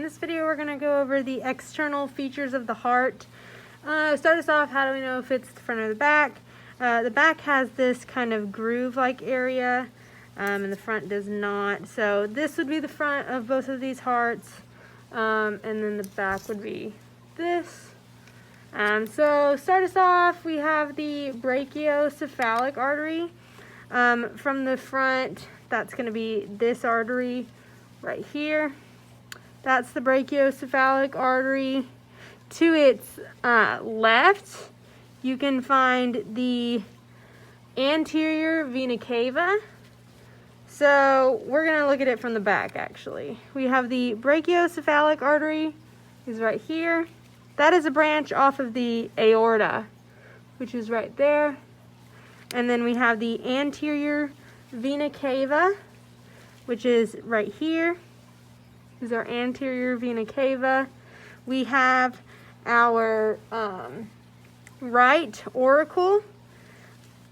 In this video, we're going to go over the external features of the heart. Start us off, how do we know if it's the front or the back? The back has this kind of groove-like area, and the front does not. So this would be the front of both of these hearts, and then the back would be this. So start us off, we have the brachiocephalic artery. From the front, that's going to be this artery right here. That's the brachiocephalic artery. To its left, you can find the anterior vena cava. So we're going to look at it from the back, actually. We have the brachiocephalic artery is right here. That is a branch off of the aorta, which is right there. And then we have the anterior vena cava, which is right here. This is our anterior vena cava. We have our right auricle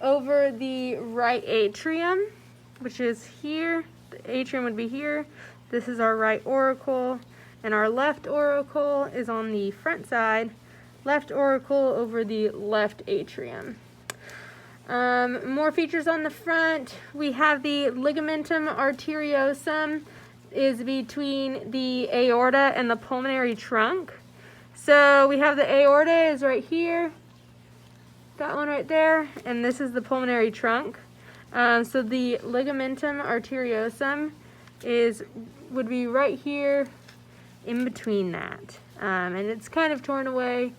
over the right atrium, which is here. The atrium would be here. This is our right auricle, and our left auricle is on the front side. Left auricle over the left atrium. More features on the front. We have the ligamentum arteriosum is between the aorta and the pulmonary trunk. So we have the aorta is right here, that one right there, and this is the pulmonary trunk. So the ligamentum arteriosum would be right here in between that. And it's kind of torn away,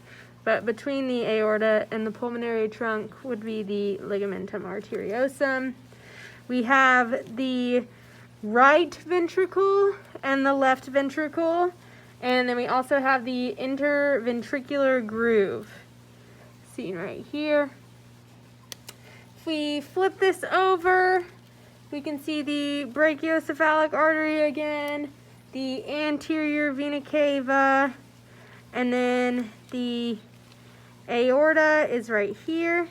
but between the aorta and the pulmonary trunk would be the ligamentum arteriosum. We have the right ventricle and the left ventricle, and then we also have the interventricular groove seen right here. If we flip this over, we can see the brachiocephalic artery again, the anterior vena cava, and then the aorta is right here.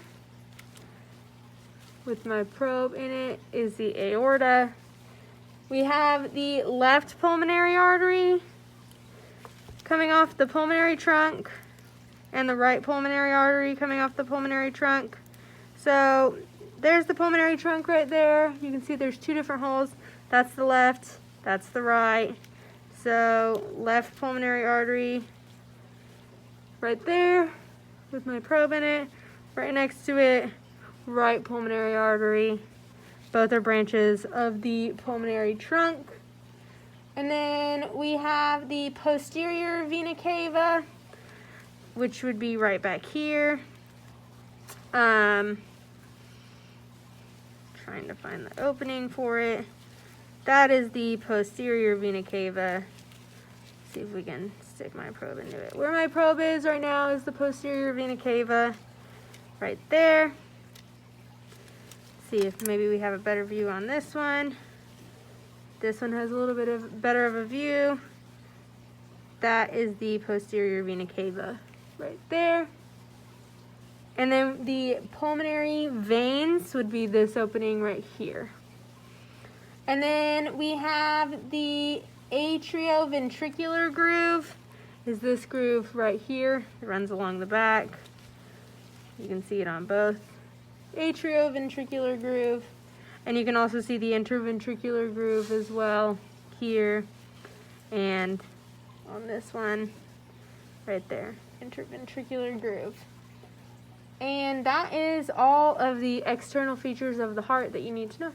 With my probe in it is the aorta. We have the left pulmonary artery coming off the pulmonary trunk and the right pulmonary artery coming off the pulmonary trunk. So there's the pulmonary trunk right there. You can see there's two different holes. That's the left, that's the right. So left pulmonary artery right there with my probe in it. Right next to it, right pulmonary artery. Both are branches of the pulmonary trunk. And then we have the posterior vena cava, which would be right back here. Trying to find the opening for it. That is the posterior vena cava. See if we can stick my probe into it. Where my probe is right now is the posterior vena cava, right there. See if maybe we have a better view on this one. This one has a little bit better of a view. That is the posterior vena cava right there. And then the pulmonary veins would be this opening right here. And then we have the atrioventricular groove, is this groove right here. It runs along the back. You can see it on both. Atrioventricular groove, and you can also see the interventricular groove as well here and on this one right there, interventricular groove. And that is all of the external features of the heart that you need to know.